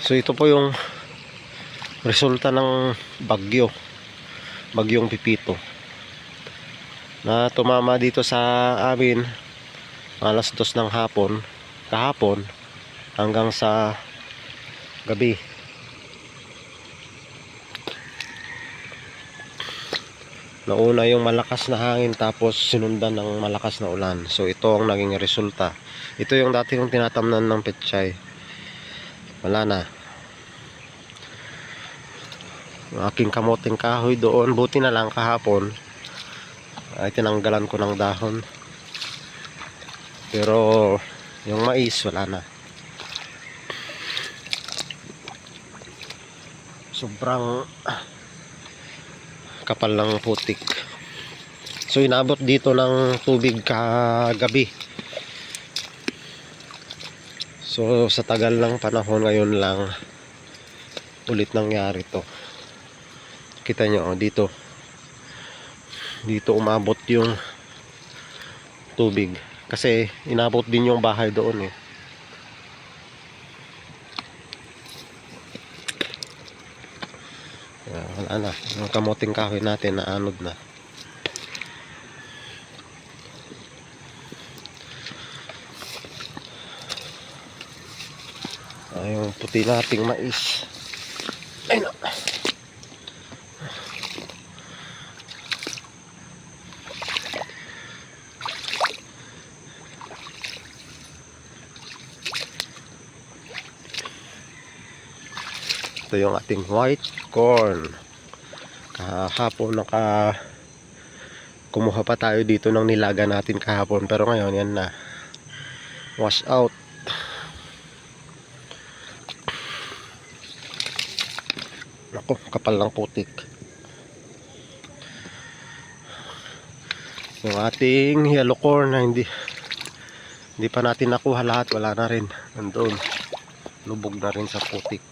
So ito po yung resulta ng bagyong Pipito na tumama dito sa amin alas 2 ng hapon kahapon hanggang sa gabi. Nauna yung malakas na hangin tapos sinundan ng malakas na ulan. So ito ang naging resulta. Ito yung dati kong tinatamnan ng pechay. Wala na. Yung aking kamoting kahoy doon, buti na lang kahapon ay tinanggalan ko ng dahon. Pero yung mais wala na. Sobrang kapal ng putik. So inabot dito ng tubig kagabi. So sa tagal ng panahon ngayon lang ulit nangyari to. Kita nyo dito umabot yung tubig kasi inabot din yung bahay doon eh. Wala na, yung kamoting kahoy natin na anod na. Yung puti nating mais. Ayun. Ito yung ating white corn. Kahapon kumuha pa tayo dito ng nilaga natin kahapon, pero ngayon yan na wash out. Ako, kapal ng putik. Yung ating yellow corn na hindi pa natin nakuha lahat, wala na rin, nandoon, lubog na rin sa putik.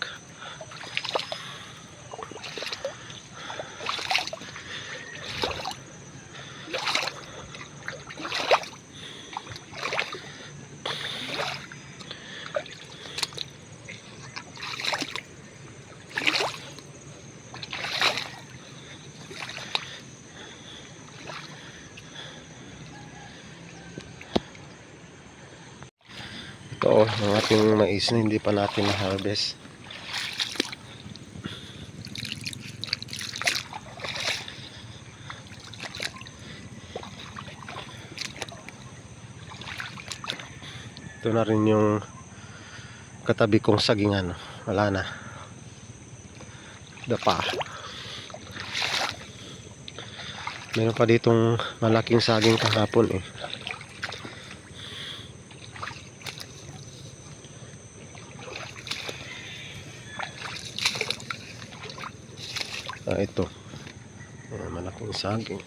Ito ang ating mais na hindi pa natin na-harvest. Ito na rin yung katabi kong sagingan. Wala na. Dapa. Meron pa ditong malaking saging kahapon eh. Ito. Malaking saging.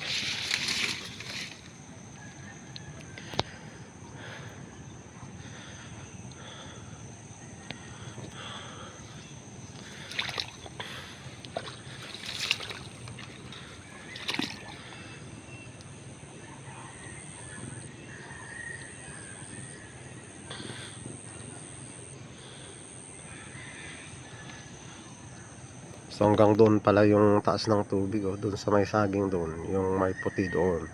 So hanggang doon pala yung taas ng tubig, oh, doon sa may saging doon, yung may puti doon.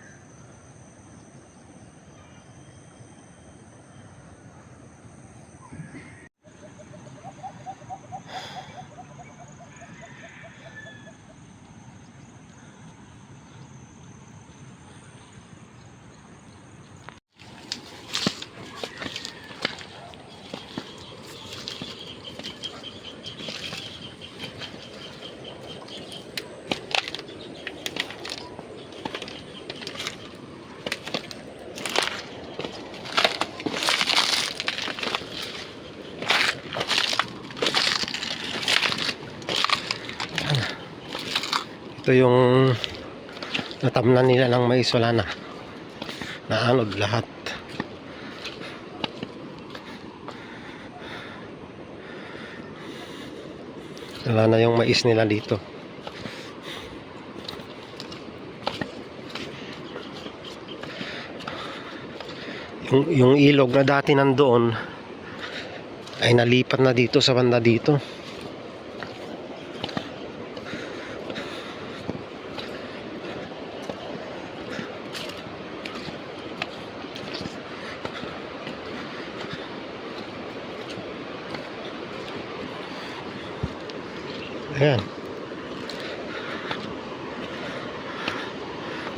Ito yung natamnan nila ng mais, wala na. Naanod lahat. Wala na yung mais nila dito. Yung ilog na dati nandoon ay nalipat na dito sa banda dito. Ayan.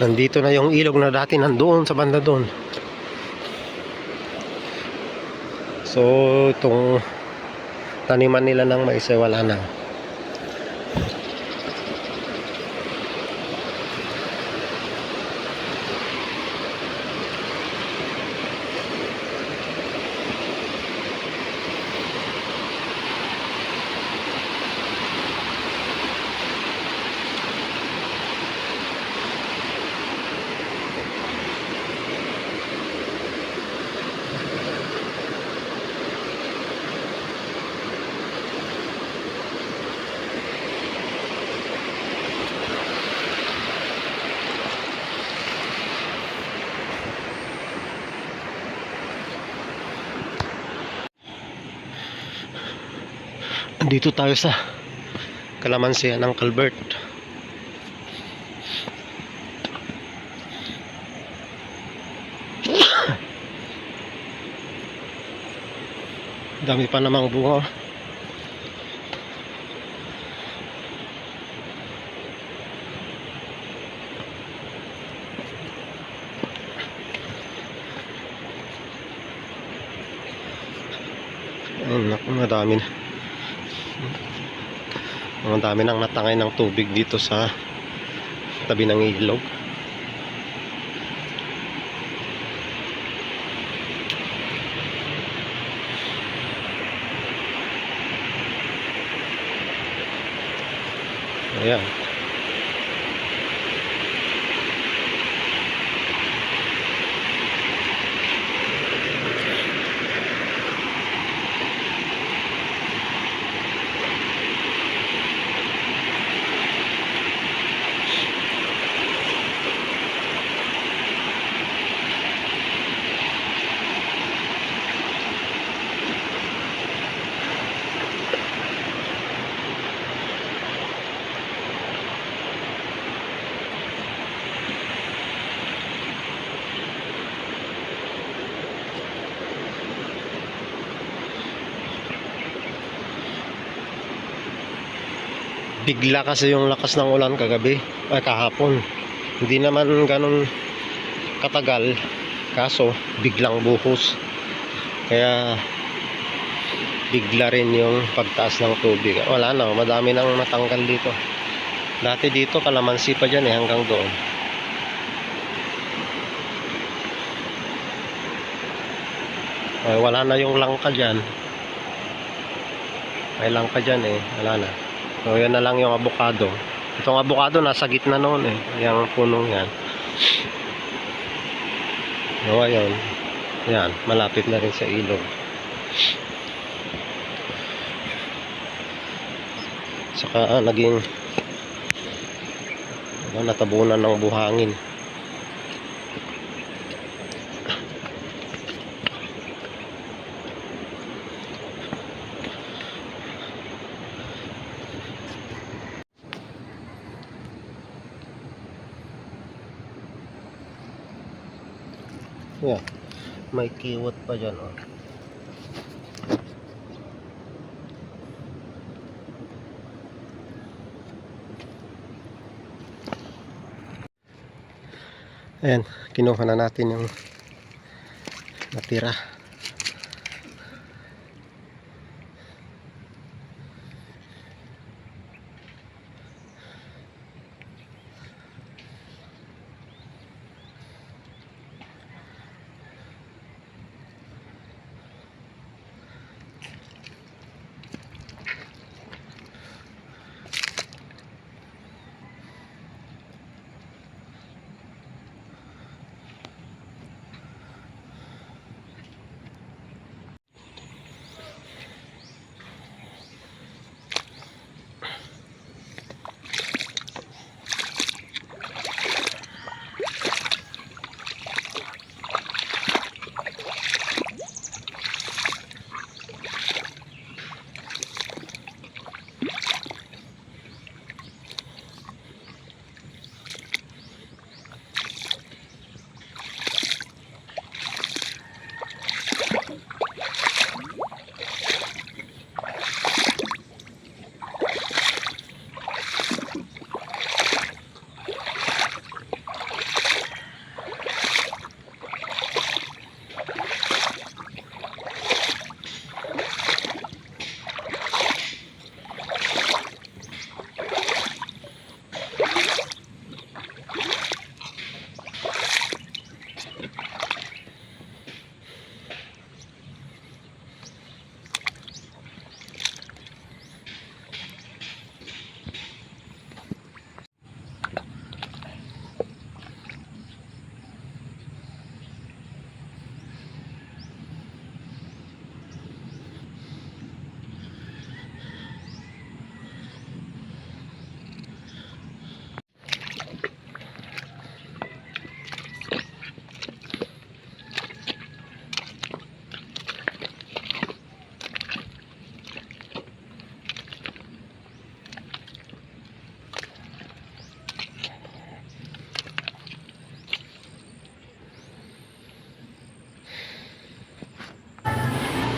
Nandito na yung ilog na dati nandoon sa banda doon. So, itong taniman nila ng mais ay wala na. Dito tayo sa kalamansian ng Calvert. Dami pa namang bunga. Ayun, naku, madami na. Ang dami nang natangay ng tubig dito sa tabi ng ilog. Ayan. Bigla kasi yung lakas ng ulan kagabi, ay kahapon. Hindi naman ganun katagal, kaso biglang buhos. Kaya bigla rin yung pagtaas ng tubig. Wala na, madami nang natanggal dito. Dati dito kalamansi pa dyan hanggang doon. Ay, wala na yung langka dyan. May langka dyan wala na. So yan na lang yung avocado. Itong avocado nasa gitna noon yung punong yan. So ayun. Yan, malapit na rin sa ilog. Saka naging natabunan ng buhangin. Yan, may kiwat pa dyan Ayan, kinuha na natin yung natira.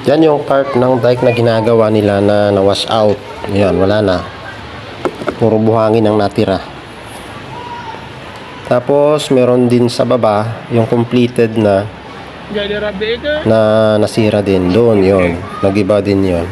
Yan yung part ng dike na ginagawa nila na na-wash out. Yan, wala na. Puro buhangin ang natira. Tapos, meron din sa baba, yung completed na nasira din. Doon, yon. Nag-iba din yon.